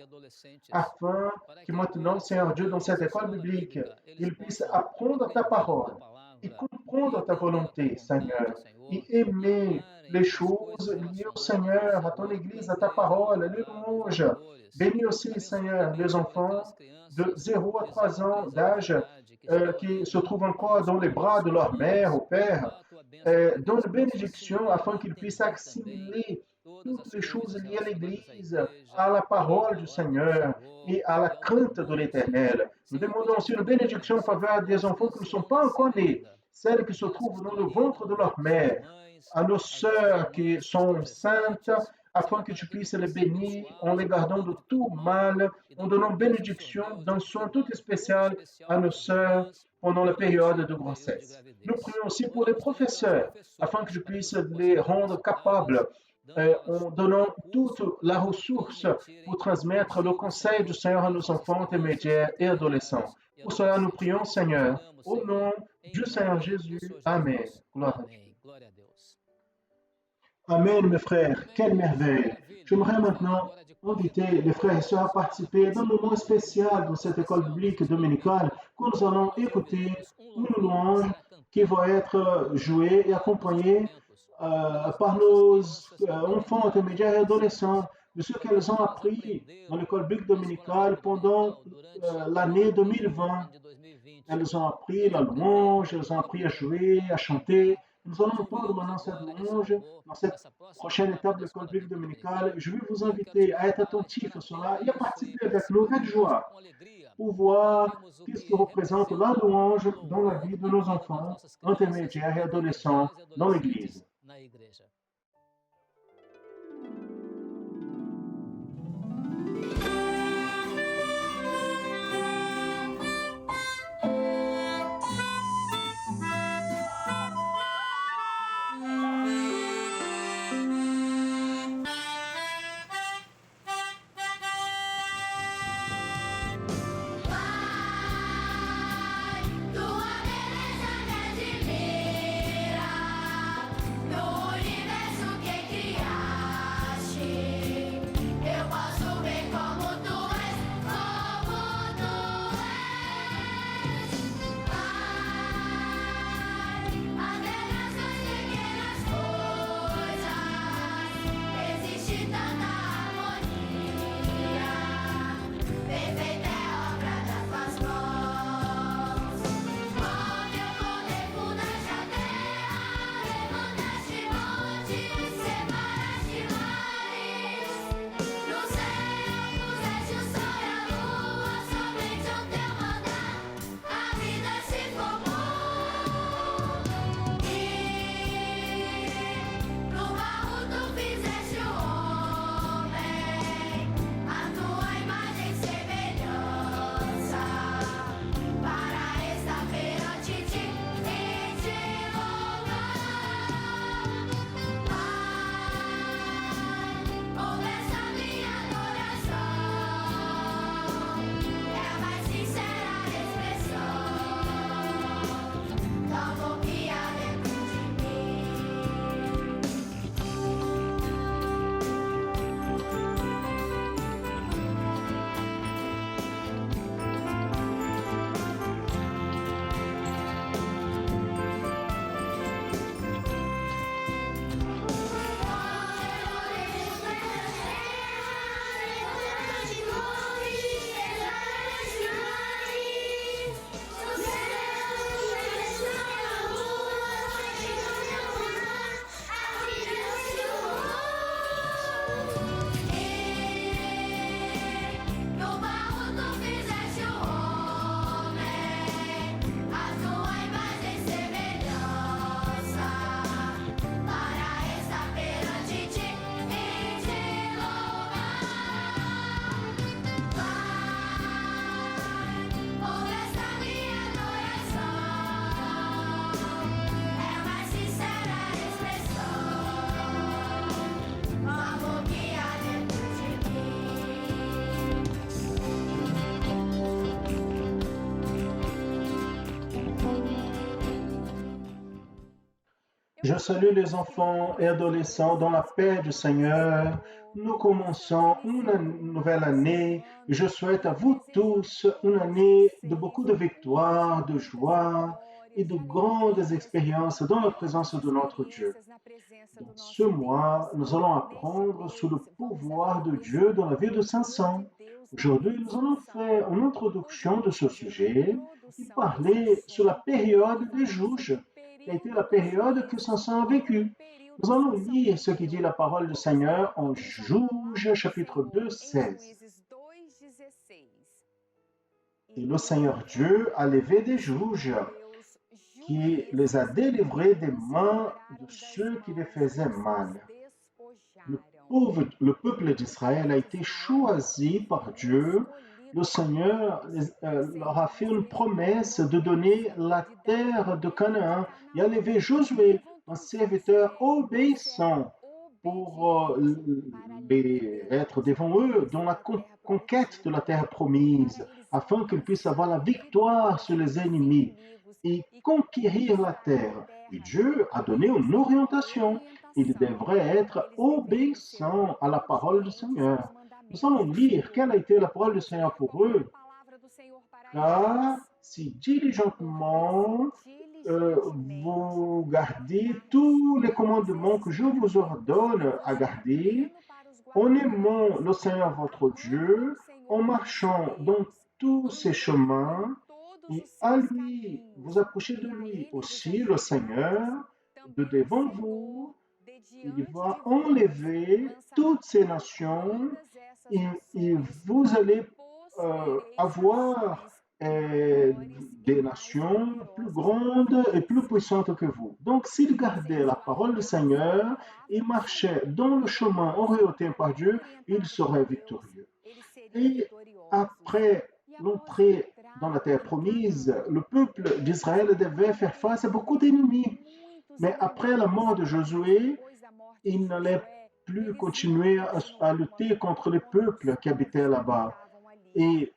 afin que maintenant, Seigneur Dieu, dans cette école biblique, ils puissent apprendre ta parole et comprendre ta volonté, Seigneur, et aimer les choses liées au Seigneur, à ton Église, à ta parole, les louanges. Bénis aussi, Seigneur, les enfants de 0 à 3 ans d'âge qui se trouvent encore dans les bras de leur mère ou père. Donne bénédiction afin qu'ils puissent assimiler toutes les choses liées à l'Église, à la parole du Seigneur et à la crainte de l'Éternel. Nous demandons aussi une bénédiction en faveur des enfants qui ne sont pas encore nés, celles qui se trouvent dans le ventre de leur mère, à nos sœurs qui sont saintes, afin que tu puisses les bénir en les gardant de tout mal, en donnant bénédiction d'un soin tout spécial à nos sœurs pendant la période de grossesse. Nous prions aussi pour les professeurs, afin que je puisse les rendre capables, en donnant toute la ressource pour transmettre le conseil du Seigneur à nos enfants intermédiaires et adolescents. Pour cela, nous prions, Seigneur, au nom du Seigneur Jésus. Amen. Gloire à Dieu. Amen, mes frères. Quelle merveille. J'aimerais maintenant inviter les frères et sœurs à participer d'un moment spécial de cette école biblique dominicale où nous allons écouter une louange qui va être jouée et accompagnée par nos enfants intermédiaires et adolescents, de ce qu'elles ont appris dans l'école biblique dominicale pendant l'année 2020. Elles ont appris la louange, elles ont appris à jouer, à chanter. Nous allons entendre maintenant cette louange dans cette prochaine étape de l'école biblique dominicale. Je vais vous inviter à être attentifs à cela et à participer avec nous avec joie pour voir qu'est-ce que représente la louange dans la vie de nos enfants intermédiaires et adolescents dans l'Église. Je salue les enfants et adolescents dans la paix du Seigneur. Nous commençons une nouvelle année. Je souhaite à vous tous une année de beaucoup de victoires, de joie et de grandes expériences dans la présence de notre Dieu. Dans ce mois, nous allons apprendre sur le pouvoir de Dieu dans la vie de Samson. Aujourd'hui, nous allons faire une introduction de ce sujet et parler sur la période des juges, qui a été la période que Samson a vécue. Nous allons lire ce qui dit la parole du Seigneur en Juges, chapitre 2, 16. Et le Seigneur Dieu a levé des juges qui les a délivrés des mains de ceux qui les faisaient mal. Le peuple d'Israël a été choisi par Dieu. Le Seigneur leur a fait une promesse de donner la terre de Canaan et a levé Josué, un serviteur obéissant, pour être devant eux dans la conquête de la terre promise, afin qu'ils puissent avoir la victoire sur les ennemis et conquérir la terre. Et Dieu a donné une orientation. Ils devraient être obéissants à la parole du Seigneur. Nous allons lire quelle a été la parole du Seigneur pour eux. Car si diligemment vous gardez tous les commandements que je vous ordonne à garder, en aimant le Seigneur votre Dieu, en marchant dans tous ses chemins, et à lui, vous approchez de lui aussi, le Seigneur, de devant vous, il va enlever toutes ces nations et vous allez avoir des nations plus grandes et plus puissantes que vous. Donc, s'il gardait la parole du Seigneur et marchait dans le chemin orienté par Dieu, il serait victorieux. Et après l'entrée dans la terre promise, le peuple d'Israël devait faire face à beaucoup d'ennemis. Mais après la mort de Josué, il n'allait plus continuer à lutter contre les peuples qui habitaient là-bas. Et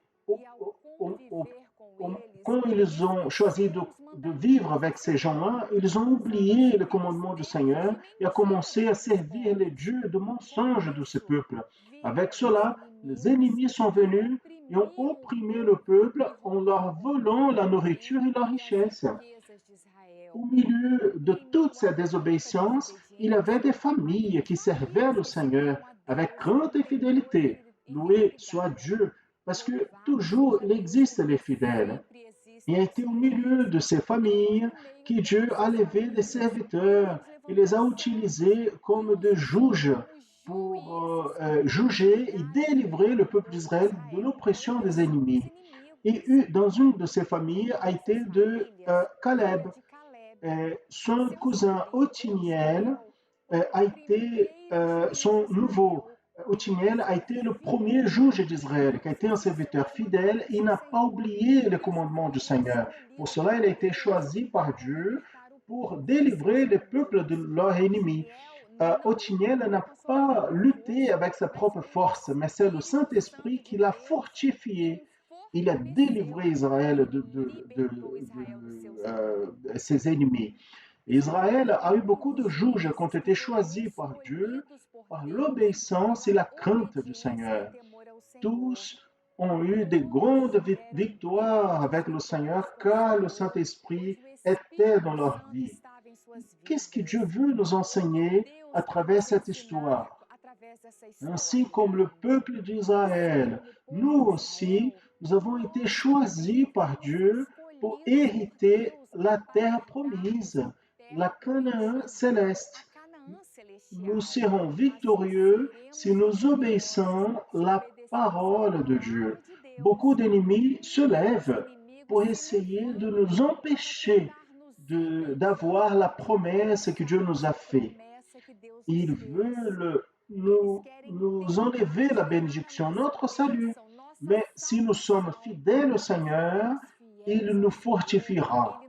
quand ils ont choisi de vivre avec ces gens-là, ils ont oublié le commandement du Seigneur et ont commencé à servir les dieux de mensonges de ce peuple. Avec cela, les ennemis sont venus et ont opprimé le peuple en leur volant la nourriture et la richesse. Au milieu de toute cette désobéissance, il y avait des familles qui servaient le Seigneur avec grande fidélité. Loué soit Dieu, parce que toujours il existe les fidèles. Il a été au milieu de ces familles que Dieu a levé des serviteurs et les a utilisés comme des juges pour juger et délivrer le peuple d'Israël de l'oppression des ennemis. Et dans une de ces familles a été de Caleb. Son cousin Othniel a été son nouveau. Othniel a été le premier juge d'Israël, qui a été un serviteur fidèle. Il n'a pas oublié les commandements du Seigneur. Pour cela, il a été choisi par Dieu pour délivrer les peuples de leurs ennemis. Othniel n'a pas lutté avec sa propre force, mais c'est le Saint-Esprit qui l'a fortifié. Il a délivré Israël de ses ennemis. Israël a eu beaucoup de juges qui ont été choisis par Dieu par l'obéissance et la crainte du Seigneur. Tous ont eu de grandes victoires avec le Seigneur car le Saint-Esprit était dans leur vie. Qu'est-ce que Dieu veut nous enseigner à travers cette histoire? Ainsi comme le peuple d'Israël, nous aussi, nous avons été choisis par Dieu pour hériter la terre promise, la Canaan céleste. Nous serons victorieux si nous obéissons la parole de Dieu. Beaucoup d'ennemis se lèvent pour essayer de nous empêcher d'avoir la promesse que Dieu nous a faite. Ils veulent nous enlever la bénédiction, notre salut. Mais si nous sommes fidèles au Seigneur, il nous fortifiera.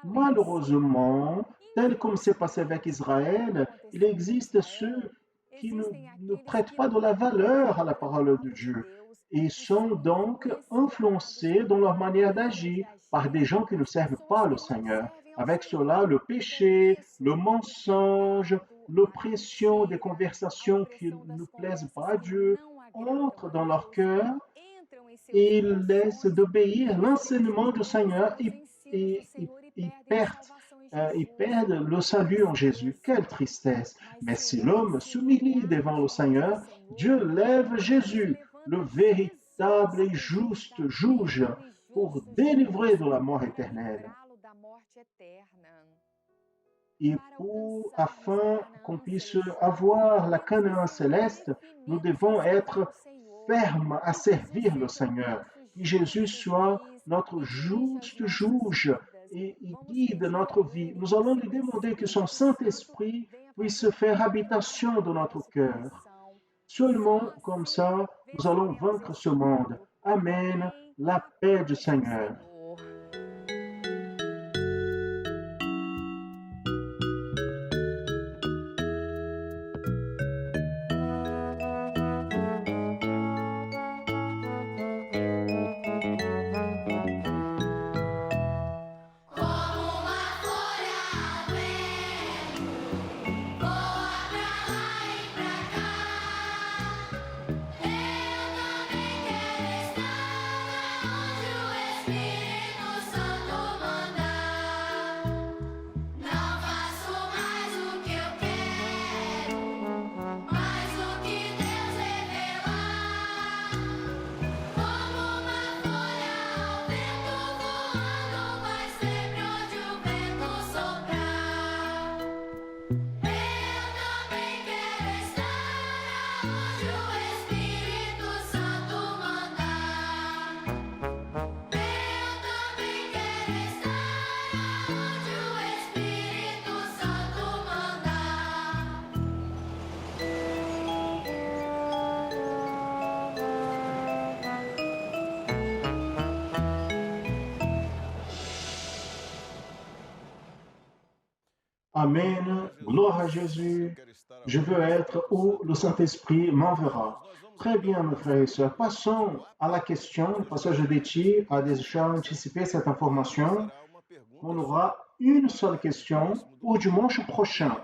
Malheureusement, tel comme c'est passé avec Israël, il existe ceux qui ne prêtent pas de la valeur à la parole de Dieu et sont donc influencés dans leur manière d'agir par des gens qui ne servent pas le Seigneur. Avec cela, le péché, le mensonge, l'oppression des conversations qui ne plaisent pas à Dieu entrent dans leur cœur et ils laissent d'obéir l'enseignement du Seigneur et ils perdent le salut en Jésus. Quelle tristesse! Mais si l'homme s'humilie devant le Seigneur, Dieu lève Jésus, le véritable et juste juge, pour délivrer de la mort éternelle. Et afin qu'on puisse avoir la Canaan céleste, nous devons être fermes à servir le Seigneur. Que Jésus soit notre juste juge et guide notre vie. Nous allons lui demander que son Saint-Esprit puisse faire habitation dans notre cœur. Seulement comme ça, nous allons vaincre ce monde. Amen. La paix du Seigneur. Espírito Amen. Gloire à Jésus. Je veux être où le Saint-Esprit m'enverra. Très bien, mes frères et sœurs. Passons à la question. Le passage de Betty a déjà anticipé cette information. On aura une seule question pour dimanche prochain.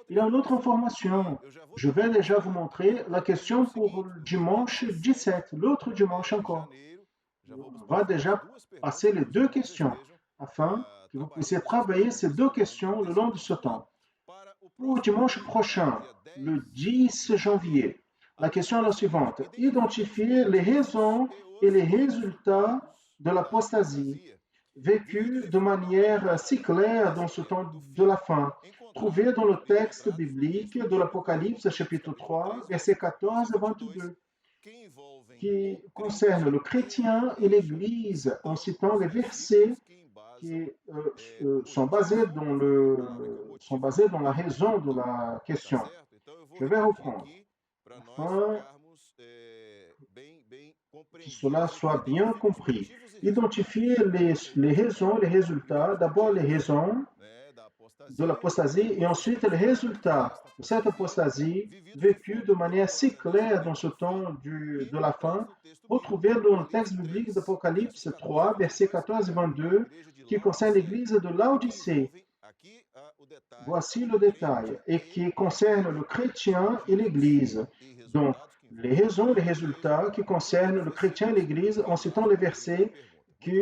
Il y a une autre information. Je vais déjà vous montrer la question pour le dimanche 17, l'autre dimanche encore. On va déjà passer les deux questions afin que vous puissiez travailler ces deux questions le long de ce temps. Pour dimanche prochain, le 10 janvier, la question est la suivante. Identifier les raisons et les résultats de l'apostasie vécue de manière si claire dans ce temps de la fin, trouvée dans le texte biblique de l'Apocalypse, chapitre 3, versets 14 et 22, qui concerne le chrétien et l'Église, en citant les versets qui sont basés dans la raison de la question. Je vais reprendre afin que cela soit bien compris. Identifier les raisons, les résultats, d'abord les raisons de l'apostasie et ensuite les résultats de cette apostasie vécue de manière si claire dans ce temps de la fin, retrouvée dans le texte biblique d'Apocalypse 3, versets 14 et 22, qui concerne l'église de Laodicée. Voici le détail, et qui concerne le chrétien et l'église. Donc, les raisons, les résultats qui concernent le chrétien et l'église en citant les versets qui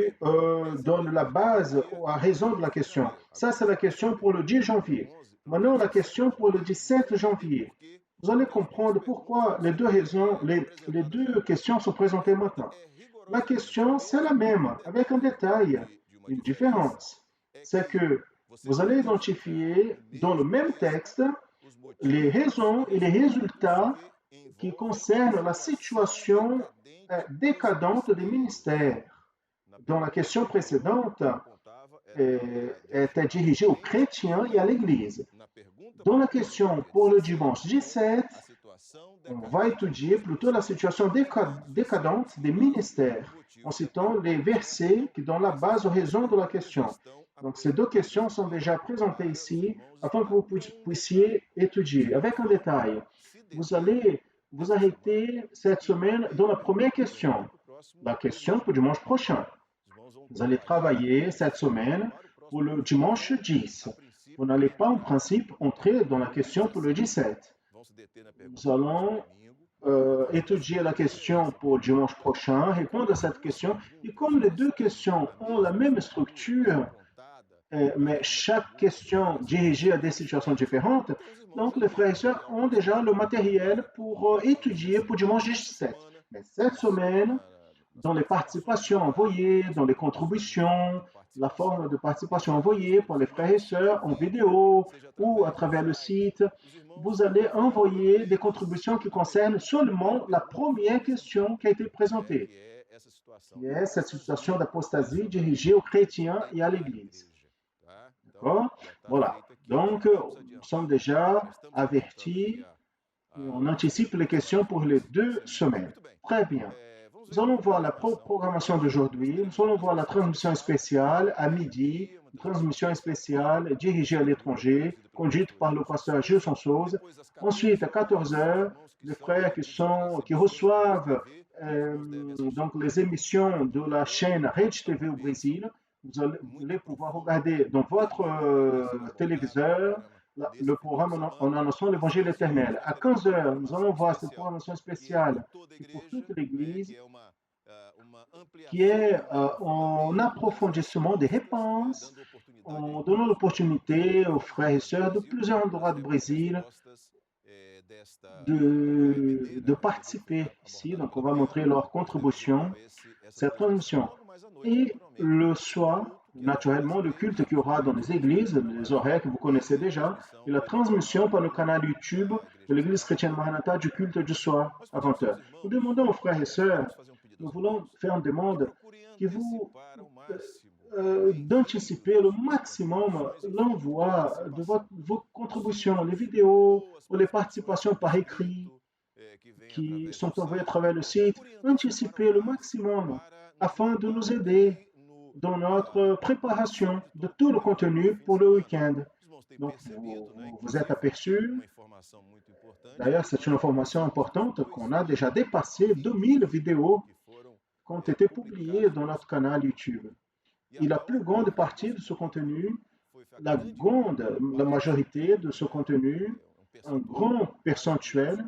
donnent la base à raison de la question. Ça, c'est la question pour le 10 janvier. Maintenant, la question pour le 17 janvier. Vous allez comprendre pourquoi les deux raisons, les deux questions sont présentées maintenant. La question, c'est la même, avec un détail, une différence. C'est que vous allez identifier dans le même texte les raisons et les résultats qui concernent la situation décadente des ministères. Dans la question précédente, était dirigée aux chrétiens et à l'Église. Dans la question pour le dimanche 17, on va étudier plutôt la situation décadente des ministères, en citant les versets qui donnent la base aux raisons de la question. Donc, ces deux questions sont déjà présentées ici, afin que vous puissiez étudier avec un détail. Vous allez vous arrêter cette semaine dans la première question, la question pour dimanche prochain. Vous allez travailler cette semaine pour le dimanche 10. Vous n'allez pas, en principe, entrer dans la question pour le 17. Nous allons étudier la question pour dimanche prochain, répondre à cette question. Et comme les deux questions ont la même structure, mais chaque question dirigée à des situations différentes, donc les frères et sœurs ont déjà le matériel pour étudier pour dimanche 17. Mais cette semaine, dans les participations envoyées, dans les contributions, la forme de participation envoyée pour les frères et sœurs en vidéo ou à travers le site, vous allez envoyer des contributions qui concernent seulement la première question qui a été présentée, qui est cette situation d'apostasie dirigée aux chrétiens et à l'Église. D'accord? Voilà. Donc, nous sommes déjà avertis. On anticipe les questions pour les 2 semaines. Très bien. Nous allons voir la programmation d'aujourd'hui. Nous allons voir la transmission spéciale à midi, une transmission spéciale dirigée à l'étranger, conduite par le pasteur Gilles Sansose. Ensuite, à 14 heures, les frères qui reçoivent donc les émissions de la chaîne Rede TV au Brésil. Vous allez pouvoir regarder dans votre téléviseur le programme en annonçant l'évangile éternel. À 15 heures, nous allons voir cette programmation spéciale pour toute l'Église qui est en approfondissement des réponses, en donnant l'opportunité aux frères et sœurs de plusieurs endroits du Brésil de participer ici. Donc, on va montrer leur contribution, cette transmission. Et le soir, naturellement, le culte qu'il y aura dans les églises, les horaires que vous connaissez déjà, et la transmission par le canal YouTube de l'église chrétienne Maranatha du culte du soir à 20h. Nous demandons aux frères et sœurs, nous voulons faire une demande que vous d'anticiper le maximum l'envoi de vos contributions, les vidéos ou les participations par écrit qui sont envoyées à travers le site. Anticiper le maximum afin de nous aider dans notre préparation de tout le contenu pour le week-end. Donc, vous êtes aperçus. D'ailleurs, c'est une information importante qu'on a déjà dépassé 2000 vidéos qui ont été publiées dans notre canal YouTube. Et la plus grande partie de ce contenu, la majorité de ce contenu, un grand pourcentuel,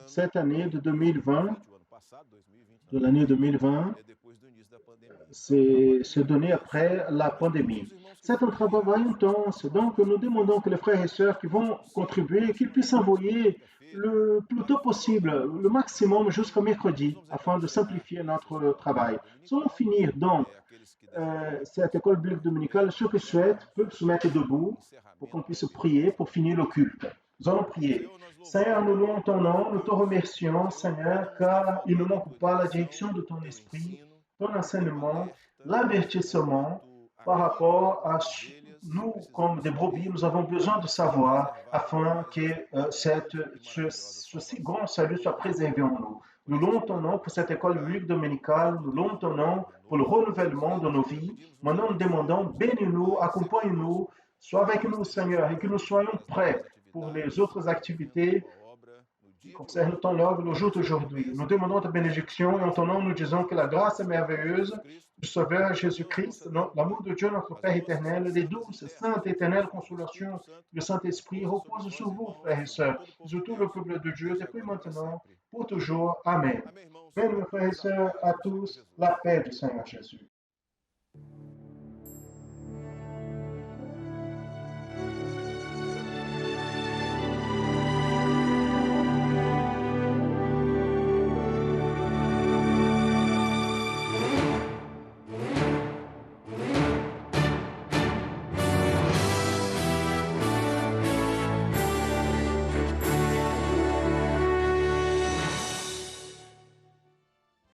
cette année de 2020, de l'année 2020, c'est donné après la pandémie. C'est un travail intense, donc nous demandons que les frères et sœurs qui vont contribuer, qu'ils puissent envoyer le plus tôt possible, le maximum jusqu'à mercredi, afin de simplifier notre travail. Nous allons finir donc cette école biblique dominicale. Ceux qui souhaitent peuvent se mettre debout pour qu'on puisse prier pour finir le culte. Nous allons prier. Seigneur, nous louons ton nom, nous te remercions, Seigneur, car il ne manque pas la direction de ton esprit, ton enseignement, l'avertissement par rapport à nous, comme des brebis, nous avons besoin de savoir afin que ce si grand salut soit préservé en nous. Nous louons ton nom pour cette école biblique dominicale, nous louons ton nom pour le renouvellement de nos vies. Maintenant, nous demandons, bénis-nous, accompagne-nous, sois avec nous, Seigneur, et que nous soyons prêts pour les autres activités qui concernent ton œuvre le jour d'aujourd'hui. Nous demandons ta bénédiction et en ton nom, nous disons que la grâce merveilleuse du Sauveur Jésus-Christ, l'amour de Dieu, notre Père éternel, les douces, saintes, éternelles consolations du Saint-Esprit reposent sur vous, frères et sœurs, sur tout le peuple de Dieu, depuis maintenant, pour toujours. Amen. Amen, mes frères et sœurs, à tous, la paix du Seigneur Jésus.